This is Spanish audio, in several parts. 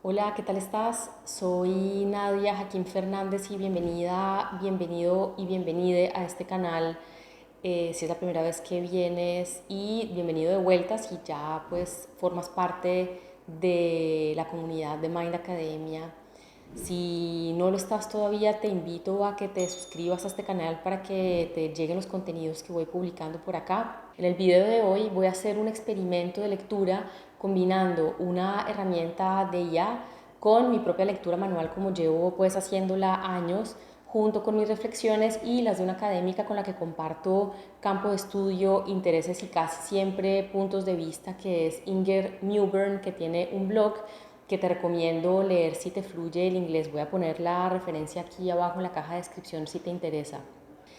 Hola, ¿qué tal estás? Soy Nadia Jaquín Fernández y bienvenido y bienvenide a este canal. Si es la primera vez que vienes y bienvenido de vuelta si ya pues formas parte de la comunidad de Mind Academia. Si no lo estás todavía, te invito a que te suscribas a este canal para que te lleguen los contenidos que voy publicando por acá. En el video de hoy voy a hacer un experimento de lectura combinando una herramienta de IA con mi propia lectura manual como llevo pues haciéndola años, junto con mis reflexiones y las de una académica con la que comparto campo de estudio, intereses y casi siempre puntos de vista, que es Inger Newburn, que tiene un blog que te recomiendo leer si te fluye el inglés. Voy a poner la referencia aquí abajo en la caja de descripción si te interesa.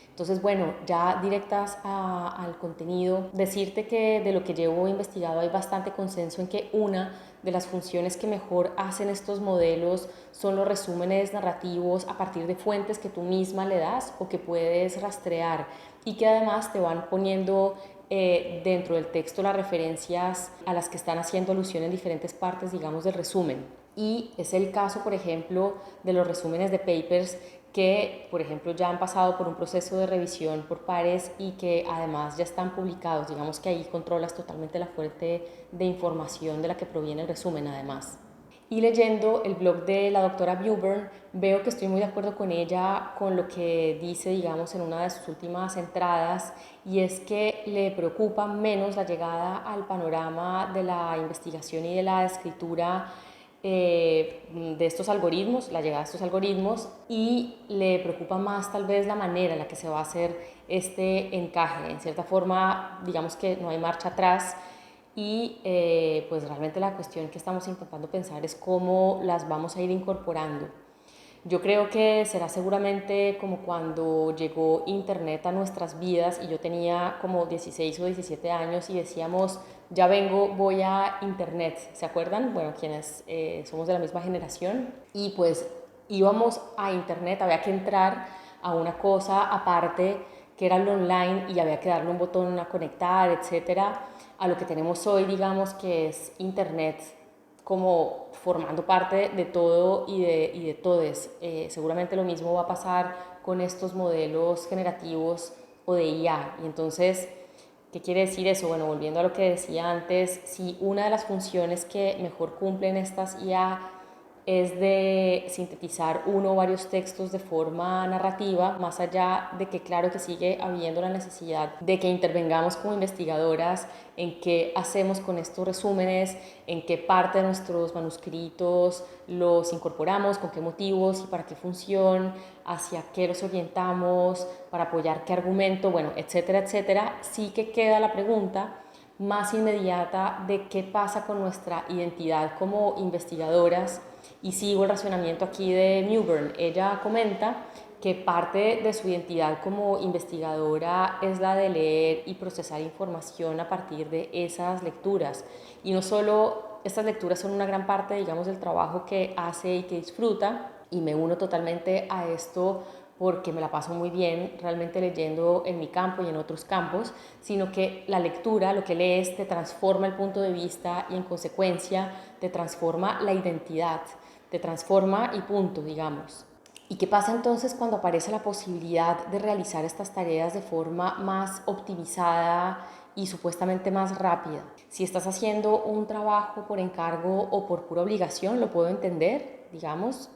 Entonces, bueno, ya directas al contenido, decirte que de lo que llevo investigado hay bastante consenso en que una de las funciones que mejor hacen estos modelos son los resúmenes narrativos a partir de fuentes que tú misma le das o que puedes rastrear y que además te van poniendo dentro del texto las referencias a las que están haciendo alusión en diferentes partes, digamos, del resumen. Y es el caso, por ejemplo, de los resúmenes de papers que, por ejemplo, ya han pasado por un proceso de revisión por pares y que además ya están publicados. Digamos que ahí controlas totalmente la fuente de información de la que proviene el resumen, además. Y leyendo el blog de la doctora Newburn, veo que estoy muy de acuerdo con ella, con lo que dice, digamos, en una de sus últimas entradas, y es que le preocupa menos la llegada al panorama de la investigación y de la escritura de estos algoritmos, la llegada de estos algoritmos, y le preocupa más tal vez la manera en la que se va a hacer este encaje. En cierta forma, digamos que no hay marcha atrás y pues realmente la cuestión que estamos intentando pensar es cómo las vamos a ir incorporando. Yo creo que será seguramente como cuando llegó Internet a nuestras vidas y yo tenía como 16 o 17 años y decíamos, ya vengo, voy a Internet. ¿Se acuerdan? Bueno, quienes somos de la misma generación. Y pues íbamos a Internet, había que entrar a una cosa aparte que era lo online y había que darle un botón a conectar, etcétera, a lo que tenemos hoy, digamos, que es Internet como formando parte de todo y de todes. Seguramente lo mismo va a pasar con estos modelos generativos o de IA. Y entonces, ¿qué quiere decir eso? Bueno, volviendo a lo que decía antes, si una de las funciones que mejor cumplen estas IA es de sintetizar uno o varios textos de forma narrativa, más allá de que claro que sigue habiendo la necesidad de que intervengamos como investigadoras en qué hacemos con estos resúmenes, en qué parte de nuestros manuscritos los incorporamos, con qué motivos y para qué función, hacia qué los orientamos, para apoyar qué argumento, bueno, etcétera, etcétera. Sí que queda la pregunta más inmediata de qué pasa con nuestra identidad como investigadoras, y sigo el razonamiento aquí de Newburn. Ella comenta que parte de su identidad como investigadora es la de leer y procesar información a partir de esas lecturas. Y no solo estas lecturas son una gran parte, digamos, del trabajo que hace y que disfruta, y me uno totalmente a esto porque me la paso muy bien realmente leyendo en mi campo y en otros campos, sino que la lectura, lo que lees, te transforma el punto de vista y en consecuencia te transforma la identidad, te transforma y punto, digamos. ¿Y qué pasa entonces cuando aparece la posibilidad de realizar estas tareas de forma más optimizada y supuestamente más rápida? Si estás haciendo un trabajo por encargo o por pura obligación, lo puedo entender, digamos,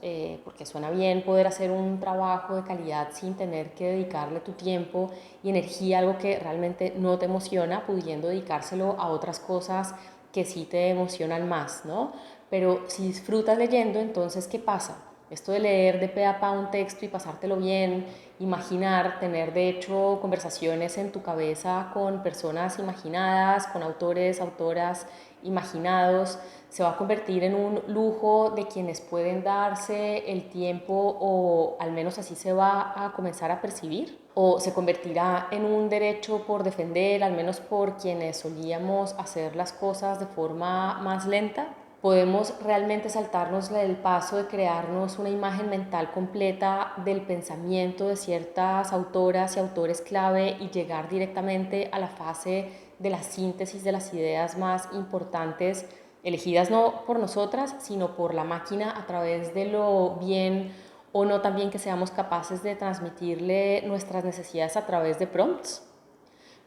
porque suena bien poder hacer un trabajo de calidad sin tener que dedicarle tu tiempo y energía a algo que realmente no te emociona, pudiendo dedicárselo a otras cosas que sí te emocionan más, ¿no? Pero si disfrutas leyendo, entonces, ¿qué pasa? Esto de leer de pe a pa un texto y pasártelo bien, imaginar, tener de hecho conversaciones en tu cabeza con personas imaginadas, con autores, autoras imaginados, se va a convertir en un lujo de quienes pueden darse el tiempo, o al menos así se va a comenzar a percibir, o se convertirá en un derecho por defender, al menos por quienes solíamos hacer las cosas de forma más lenta. Podemos realmente saltarnos el paso de crearnos una imagen mental completa del pensamiento de ciertas autoras y autores clave y llegar directamente a la fase de la síntesis de las ideas más importantes elegidas no por nosotras, sino por la máquina a través de lo bien o no también que seamos capaces de transmitirle nuestras necesidades a través de prompts.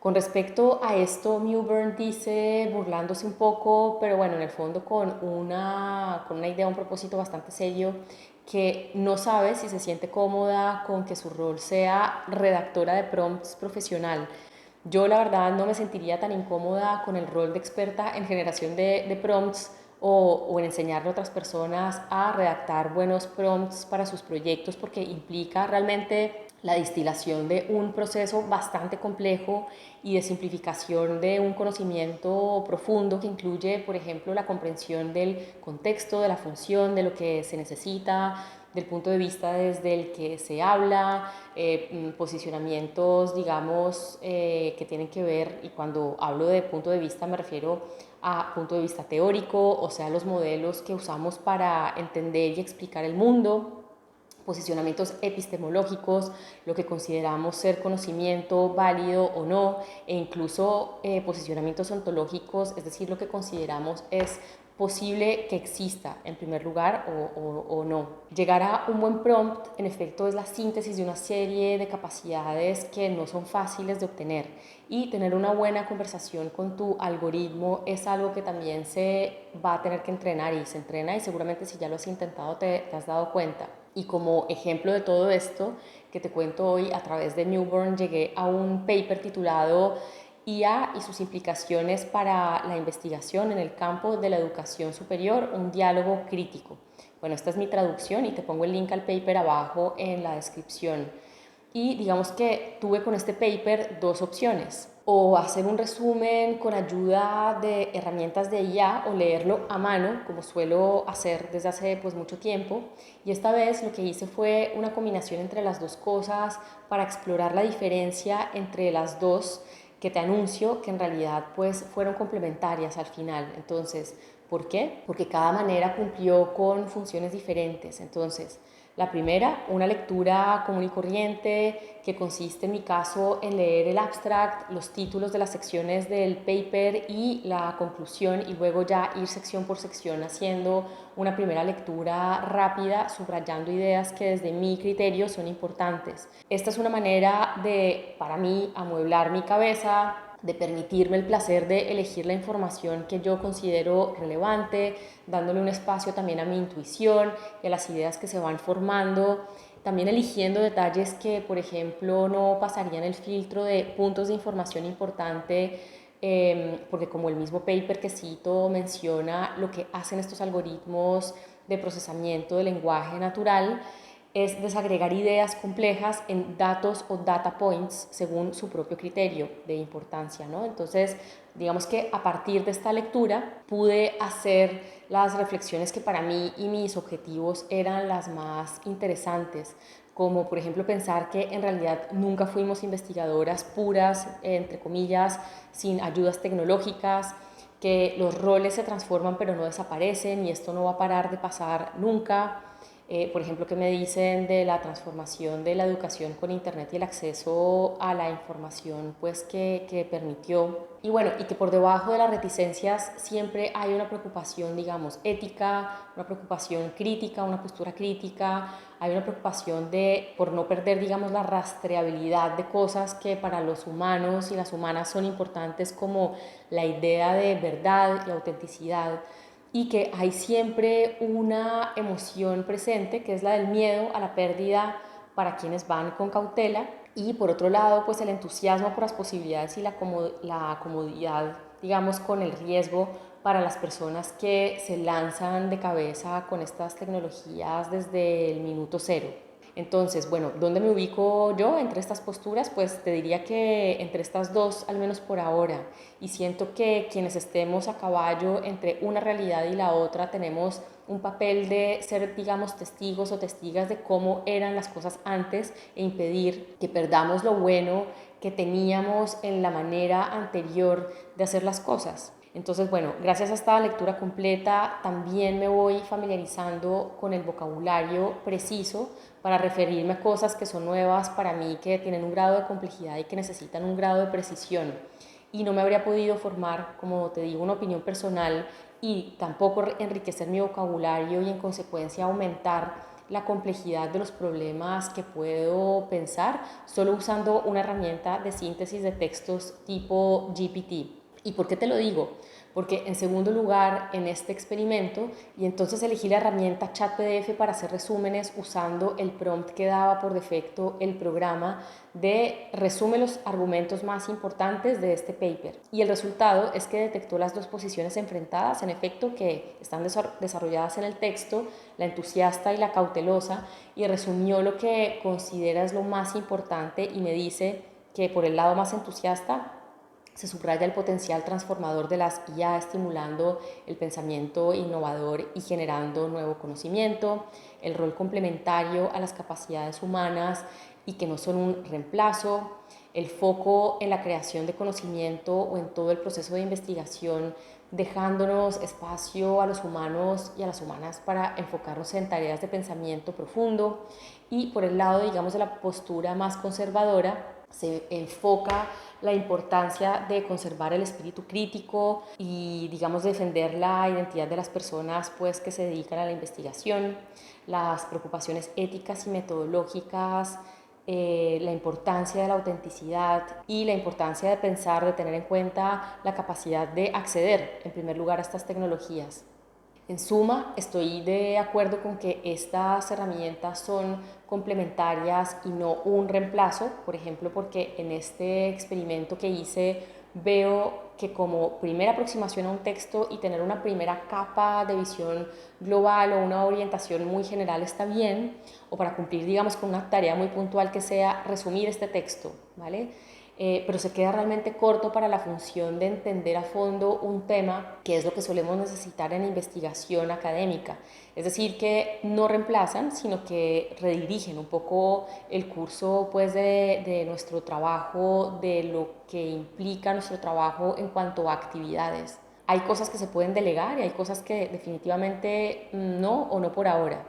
Con respecto a esto, Mewburn dice, burlándose un poco, pero bueno, en el fondo con una idea, un propósito bastante serio, que no sabe si se siente cómoda con que su rol sea redactora de prompts profesional. Yo la verdad no me sentiría tan incómoda con el rol de experta en generación de prompts o en enseñarle a otras personas a redactar buenos prompts para sus proyectos, porque implica realmente la distilación de un proceso bastante complejo y de simplificación de un conocimiento profundo que incluye, por ejemplo, la comprensión del contexto, de la función, de lo que se necesita, del punto de vista desde el que se habla, posicionamientos, digamos, que tienen que ver, y cuando hablo de punto de vista me refiero a punto de vista teórico, o sea, los modelos que usamos para entender y explicar el mundo, posicionamientos epistemológicos, lo que consideramos ser conocimiento válido o no, e incluso posicionamientos ontológicos, es decir, lo que consideramos es posible que exista en primer lugar o no. Llegar a un buen prompt, en efecto, es la síntesis de una serie de capacidades que no son fáciles de obtener, y tener una buena conversación con tu algoritmo es algo que también se va a tener que entrenar, y se entrena, y seguramente si ya lo has intentado te has dado cuenta. Y como ejemplo de todo esto que te cuento hoy, a través de Mewburn llegué a un paper titulado IA y sus implicaciones para la investigación en el campo de la educación superior, un diálogo crítico. Bueno, esta es mi traducción y te pongo el link al paper abajo en la descripción. Y digamos que tuve con este paper dos opciones: o hacer un resumen con ayuda de herramientas de IA, o leerlo a mano, como suelo hacer desde hace pues mucho tiempo. Y esta vez lo que hice fue una combinación entre las dos cosas para explorar la diferencia entre las dos, que te anuncio que en realidad pues fueron complementarias al final. Entonces, ¿por qué? Porque cada manera cumplió con funciones diferentes. Entonces, la primera, una lectura común y corriente, que consiste en mi caso en leer el abstract, los títulos de las secciones del paper y la conclusión, y luego ya ir sección por sección haciendo una primera lectura rápida, subrayando ideas que desde mi criterio son importantes. Esta es una manera de, para mí, amueblar mi cabeza, de permitirme el placer de elegir la información que yo considero relevante, dándole un espacio también a mi intuición y a las ideas que se van formando, también eligiendo detalles que, por ejemplo, no pasarían el filtro de puntos de información importante, porque como el mismo paper que cito menciona, lo que hacen estos algoritmos de procesamiento del lenguaje natural es desagregar ideas complejas en datos o data points según su propio criterio de importancia, ¿no? Entonces, digamos que a partir de esta lectura pude hacer las reflexiones que para mí y mis objetivos eran las más interesantes, como por ejemplo pensar que en realidad nunca fuimos investigadoras puras, entre comillas, sin ayudas tecnológicas, que los roles se transforman pero no desaparecen, y esto no va a parar de pasar nunca. Por ejemplo, que me dicen de la transformación de la educación con Internet y el acceso a la información pues que permitió. Y bueno, y que por debajo de las reticencias siempre hay una preocupación, digamos, ética, una preocupación crítica, una postura crítica, hay una preocupación de, por no perder, digamos, la rastreabilidad de cosas que para los humanos y las humanas son importantes, como la idea de verdad y autenticidad, y que hay siempre una emoción presente, que es la del miedo a la pérdida para quienes van con cautela, y por otro lado, pues el entusiasmo por las posibilidades y la comodidad, digamos, con el riesgo para las personas que se lanzan de cabeza con estas tecnologías desde el minuto cero. Entonces, bueno, ¿dónde me ubico yo entre estas posturas? Pues te diría que entre estas dos, al menos por ahora. Y siento que quienes estemos a caballo entre una realidad y la otra tenemos un papel de ser, digamos, testigos o testigas de cómo eran las cosas antes, e impedir que perdamos lo bueno que teníamos en la manera anterior de hacer las cosas. Entonces, bueno, gracias a esta lectura completa también me voy familiarizando con el vocabulario preciso para referirme a cosas que son nuevas para mí, que tienen un grado de complejidad y que necesitan un grado de precisión. Y no me habría podido formar, como te digo, una opinión personal y tampoco enriquecer mi vocabulario y en consecuencia aumentar la complejidad de los problemas que puedo pensar solo usando una herramienta de síntesis de textos tipo GPT. ¿Y por qué te lo digo? Porque en segundo lugar, en este experimento, y entonces elegí la herramienta ChatPDF para hacer resúmenes usando el prompt que daba por defecto el programa de resume los argumentos más importantes de este paper. Y el resultado es que detectó las dos posiciones enfrentadas, en efecto, que están desarrolladas en el texto, la entusiasta y la cautelosa, y resumió lo que considera es lo más importante y me dice que por el lado más entusiasta se subraya el potencial transformador de las IA, estimulando el pensamiento innovador y generando nuevo conocimiento, el rol complementario a las capacidades humanas y que no son un reemplazo, el foco en la creación de conocimiento o en todo el proceso de investigación, dejándonos espacio a los humanos y a las humanas para enfocarnos en tareas de pensamiento profundo. Y por el lado, digamos, de la postura más conservadora, se enfoca la importancia de conservar el espíritu crítico y, digamos, defender la identidad de las personas pues, que se dedican a la investigación, las preocupaciones éticas y metodológicas, la importancia de la autenticidad y la importancia de pensar, de tener en cuenta la capacidad de acceder, en primer lugar, a estas tecnologías. En suma, estoy de acuerdo con que estas herramientas son complementarias y no un reemplazo, por ejemplo, porque en este experimento que hice veo que como primera aproximación a un texto y tener una primera capa de visión global o una orientación muy general está bien, o para cumplir, digamos, con una tarea muy puntual que sea resumir este texto, ¿vale? Pero se queda realmente corto para la función de entender a fondo un tema, que es lo que solemos necesitar en investigación académica. Es decir, que no reemplazan, sino que redirigen un poco el curso pues, de nuestro trabajo, de lo que implica nuestro trabajo en cuanto a actividades. Hay cosas que se pueden delegar y hay cosas que definitivamente no o no por ahora.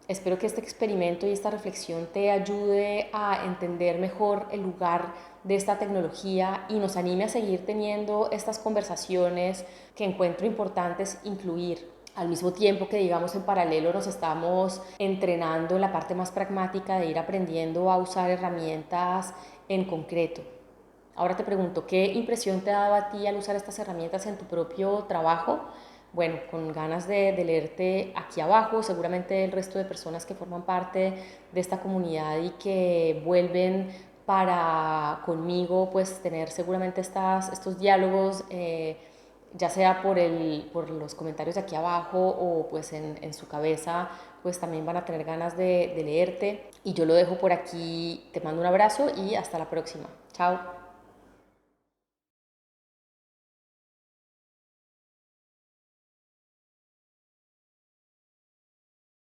Espero que este experimento y esta reflexión te ayude a entender mejor el lugar de esta tecnología y nos anime a seguir teniendo estas conversaciones que encuentro importantes incluir. Al mismo tiempo que, digamos, en paralelo nos estamos entrenando en la parte más pragmática de ir aprendiendo a usar herramientas en concreto. Ahora te pregunto, ¿qué impresión te ha dado a ti al usar estas herramientas en tu propio trabajo? Bueno, con ganas de leerte aquí abajo, seguramente el resto de personas que forman parte de esta comunidad y que vuelven para conmigo, pues tener seguramente estos diálogos, ya sea por los comentarios de aquí abajo o pues en su cabeza, pues también van a tener ganas de leerte. Y yo lo dejo por aquí, te mando un abrazo y hasta la próxima. Chao.